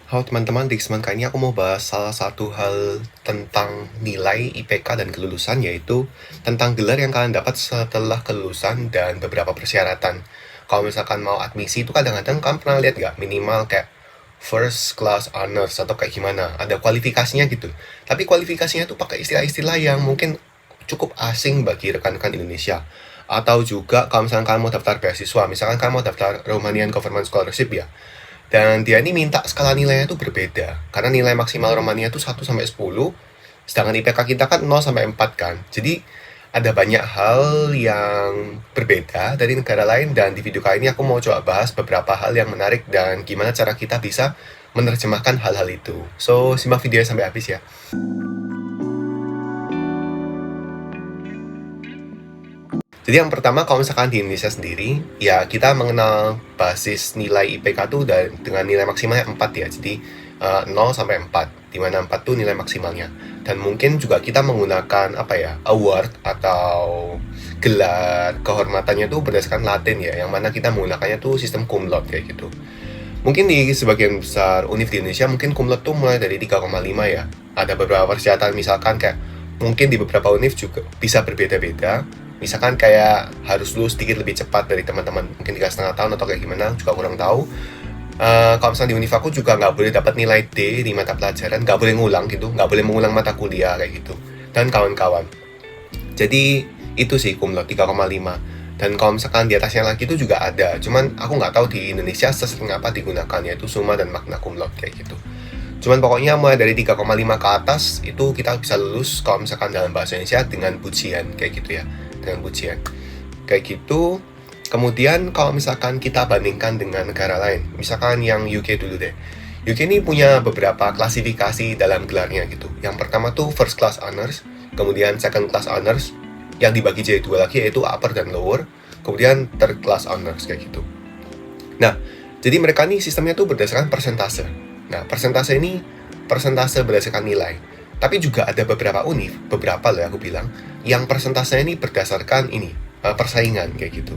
Halo teman-teman, di kesempatan kali ini aku mau bahas salah satu hal tentang nilai IPK dan kelulusan, yaitu tentang gelar yang kalian dapat setelah kelulusan dan beberapa persyaratan. Kalau misalkan mau admisi itu kadang-kadang kalian pernah lihat nggak minimal kayak first class honors atau kayak gimana, ada kualifikasinya gitu. Tapi kualifikasinya tuh pakai istilah-istilah yang mungkin cukup asing bagi rekan-rekan Indonesia. Atau juga kalau misalkan kalian mau daftar beasiswa, misalkan kalian mau daftar Romanian Government Scholarship ya, dan dia ini minta skala nilainya itu berbeda. Karena nilai maksimal Romania itu 1 sampai 10, sedangkan IPK kita kan 0 sampai 4 kan. Jadi ada banyak hal yang berbeda dari negara lain, dan di video kali ini aku mau coba bahas beberapa hal yang menarik dan gimana cara kita bisa menerjemahkan hal-hal itu. So, simak videonya sampai habis ya. Jadi yang pertama, kalau misalkan di Indonesia sendiri, ya kita mengenal basis nilai IPK tuh dengan nilai maksimalnya 4 ya. Jadi 0 sampai 4, di mana 4 tuh nilai maksimalnya. Dan mungkin juga kita menggunakan award atau gelar kehormatannya tuh berdasarkan Latin ya, yang mana kita menggunakannya tuh sistem cum laude kayak gitu. Mungkin di sebagian besar univ di Indonesia mungkin cum laude tuh mulai dari 3,5 ya. Ada beberapa persyaratan, misalkan kayak mungkin di beberapa univ juga bisa berbeda-beda. Misalkan kayak harus lulus sedikit lebih cepat dari teman-teman, mungkin 3,5 tahun atau kayak gimana, juga kurang tahu. Kalau misalnya di univ aku juga nggak boleh dapat nilai D di mata pelajaran, nggak boleh ngulang gitu, nggak boleh mengulang mata kuliah kayak gitu, dan kawan-kawan. Jadi itu sih cum laude 3,5. Dan kalau misalkan di atasnya lagi itu juga ada, cuman aku nggak tahu di Indonesia sesering apa digunakan, yaitu summa dan magna cum laude kayak gitu. Cuman pokoknya mulai dari 3,5 ke atas itu kita bisa lulus kalau misalkan dalam bahasa Indonesia dengan pujian kayak gitu ya, dengan pujian kayak gitu. Kemudian kalau misalkan kita bandingkan dengan negara lain, misalkan yang UK dulu deh. UK ini punya beberapa klasifikasi dalam gelarnya gitu. Yang pertama tuh first class honors, kemudian second class honors, yang dibagi jadi dua lagi yaitu upper dan lower, kemudian third class honors kayak gitu. Nah, jadi mereka nih sistemnya tuh berdasarkan persentase. Nah, persentase ini persentase berdasarkan nilai. Tapi juga ada beberapa univ, beberapa loh aku bilang, yang persentase ini berdasarkan persaingan kayak gitu.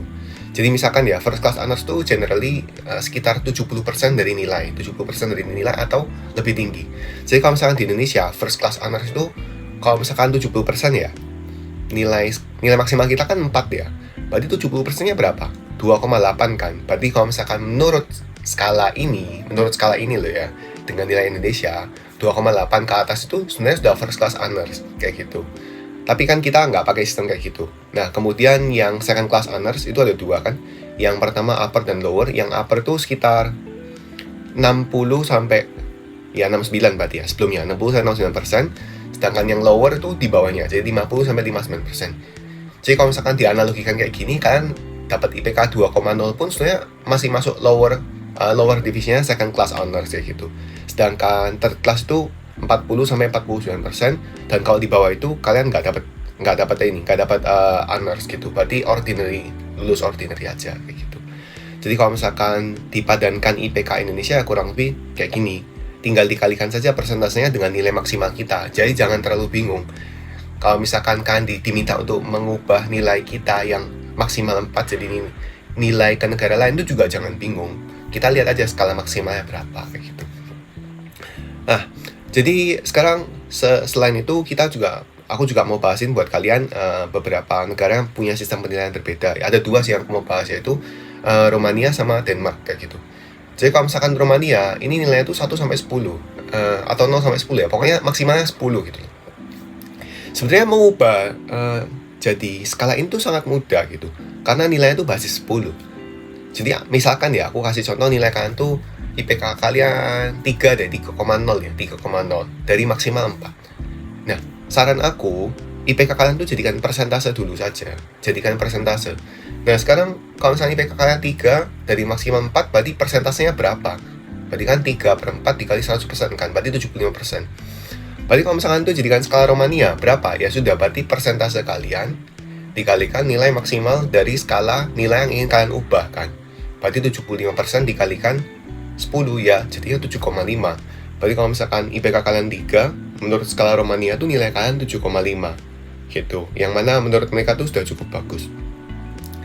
Jadi misalkan ya, first class honors tuh generally sekitar 70% dari nilai, 70% dari nilai atau lebih tinggi. Jadi kalau misalkan di Indonesia, first class honors itu kalau misalkan 70% ya, nilai maksimal kita kan 4 ya. Berarti 70%-nya berapa? 2,8 kan. Berarti kalau misalkan menurut skala ini loh ya, dengan nilai Indonesia 2,8 ke atas itu sebenarnya sudah first class honors kayak gitu. Tapi kan kita nggak pakai sistem kayak gitu. Nah, kemudian yang second class honors itu ada dua kan. Yang pertama upper dan lower. Yang upper tuh sekitar 60 sampai 69 berarti ya, sebelumnya 60 sampai 69%. Sedangkan yang lower itu di bawahnya, jadi 50 sampai 59%. Jadi kalau misalkan dianalogikan kayak gini, kalian dapat IPK 2,0 pun sebenarnya masih masuk lower divisinya second class honors kayak gitu. Sedangkan third class itu 40 sampai 49%, dan kalau di bawah itu kalian nggak dapat honors gitu. Berarti lulus ordinary aja kayak gitu. Jadi kalau misalkan dipadankan IPK Indonesia kurang lebih kayak gini. Tinggal dikalikan saja persentasenya dengan nilai maksimal kita. Jadi jangan terlalu bingung. Kalau misalkan kan diminta untuk mengubah nilai kita yang maksimal 4 jadi nilai ke negara lain, itu juga jangan bingung. Kita lihat aja skala maksimalnya berapa kayak gitu. Nah, jadi sekarang selain itu aku juga mau bahasin buat kalian beberapa negara yang punya sistem penilaian berbeda. Ada dua sih yang aku mau bahas, yaitu Romania sama Denmark kayak gitu. Jadi kalau misalkan Romania, ini nilainya tuh 1 sampai 10 atau 0 sampai 10 ya, pokoknya maksimalnya 10 gitu. Sebenarnya mengubah jadi skala ini tuh sangat mudah gitu, karena nilainya tuh basis 10. Jadi misalkan ya, aku kasih contoh nilai kalian tuh IPK kalian 3 dari 3,0 ya, 3,0 dari maksimal 4. Nah, saran aku, IPK kalian tuh jadikan persentase dulu saja. Jadikan persentase. Nah, sekarang kalau misalnya IPK kalian 3 dari maksimal 4, berarti persentasenya berapa? Berarti kan 3/4 dikali 100% kan, berarti 75%. Berarti kalau misalkan itu jadikan skala Romania, berapa? Ya sudah, berarti persentase kalian dikalikan nilai maksimal dari skala nilai yang ingin kalian ubah kan. Berarti 75% dikalikan 10 ya, jadinya 7,5. Berarti kalau misalkan IPK kalian 3, menurut skala Romania tuh nilai kalian 7,5 gitu. Yang mana menurut mereka tuh sudah cukup bagus.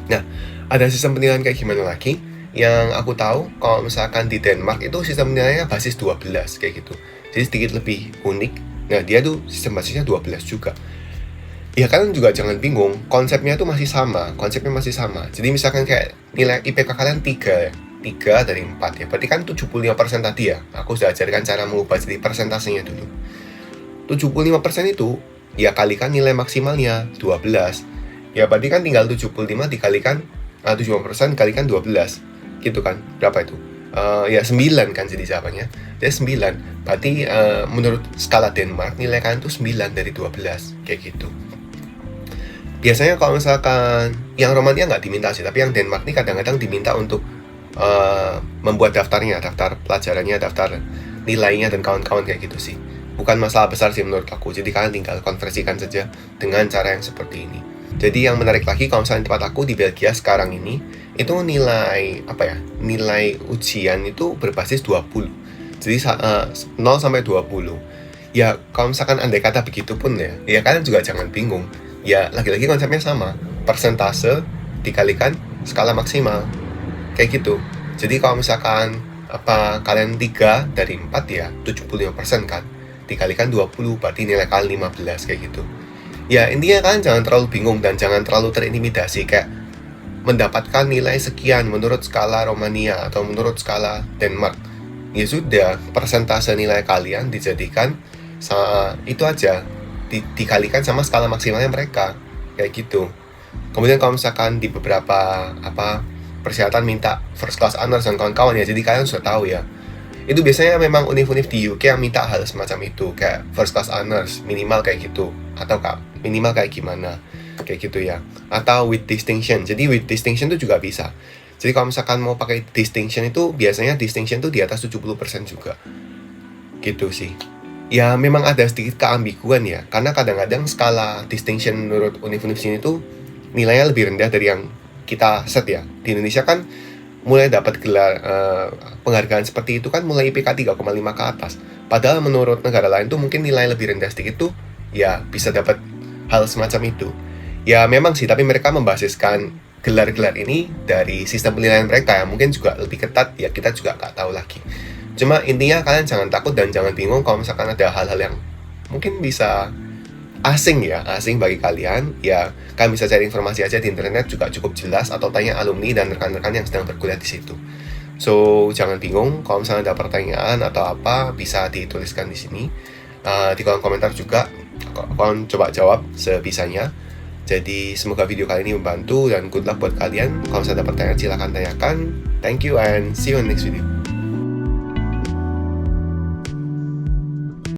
Nah, ada sistem penilaian kayak gimana lagi? yang aku tahu kalau misalkan di Denmark itu sistem nilainya basis 12 kayak gitu. Jadi sedikit lebih unik. Nah, dia tuh sistem basisnya 12 juga. Ya kalian juga jangan bingung, konsepnya tuh masih sama, konsepnya masih sama. Jadi misalkan kayak nilai IPK kalian 3 dari 4 ya, berarti kan 75% tadi ya. Aku sudah ajarkan cara mengubah jadi persentasenya dulu. 75% itu ya kalikan nilai maksimalnya 12. Ya berarti kan tinggal 75 dikalikan 75% dikalikan 12. Gitu kan. Berapa itu? Ya 9 kan jadi jawabannya. Jadi 9. Berarti menurut skala Denmark nilai kalian tuh 9 dari 12 kayak gitu. Biasanya kalau misalkan yang Romania nggak diminta sih, tapi yang Denmark ini kadang-kadang diminta untuk membuat daftarnya, daftar pelajarannya, daftar nilainya dan kawan-kawan kayak gitu sih. Bukan masalah besar sih menurut aku. Jadi kalian tinggal konversikan saja dengan cara yang seperti ini. Jadi yang menarik lagi kalau misalnya tempat aku di Belgia sekarang ini itu nilai nilai ujian itu berbasis 20. Jadi 0 sampai 20. Ya kalau misalkan andai kata begitu pun ya kalian juga jangan bingung. Ya lagi-lagi konsepnya sama, persentase dikalikan skala maksimal. Kayak gitu. Jadi kalau misalkan kalian 3 dari 4 ya 75% kan, dikalikan 20 berarti nilai kalian 15 kayak gitu. Ya intinya kalian jangan terlalu bingung dan jangan terlalu terintimidasi kayak mendapatkan nilai sekian menurut skala Romania atau menurut skala Denmark. Ya sudah, persentase nilai kalian dijadikan itu aja, dikalikan sama skala maksimalnya mereka kayak gitu. Kemudian kalau misalkan di beberapa persyaratan minta first class honors dan kawan-kawan ya, jadi kalian sudah tahu ya. Itu biasanya memang univ-univ di UK yang minta hal semacam itu, kayak first class honors minimal kayak gitu, atau minimal kayak gimana, kayak gitu ya. Atau with distinction. Jadi with distinction itu juga bisa. Jadi kalau misalkan mau pakai distinction itu biasanya distinction itu di atas 70% juga. Gitu sih. Ya memang ada sedikit keambiguan ya, karena kadang-kadang skala distinction menurut univ-univ sini tuh nilainya lebih rendah dari yang kita set ya. Di Indonesia kan mulai dapat gelar penghargaan seperti itu kan mulai IPK 3,5 ke atas. Padahal menurut negara lain tuh mungkin nilai lebih rendah sedikit tuh ya bisa dapat hal semacam itu. Ya memang sih, tapi mereka membasiskan gelar-gelar ini dari sistem penilaian mereka yang mungkin juga lebih ketat, ya kita juga nggak tahu lagi. Cuma intinya kalian jangan takut dan jangan bingung kalau misalkan ada hal-hal yang mungkin bisa asing bagi kalian. Ya kalian bisa cari informasi aja di internet juga cukup jelas, atau tanya alumni dan rekan-rekan yang sedang berkuliah di situ. So jangan bingung kalau misalnya ada pertanyaan atau apa, bisa dituliskan di sini di kolom komentar juga. Kalian coba jawab sebisanya. Jadi semoga video kali ini membantu dan good luck buat kalian. Kalau misalnya ada pertanyaan silahkan tanyakan. Thank you and see you in the next video.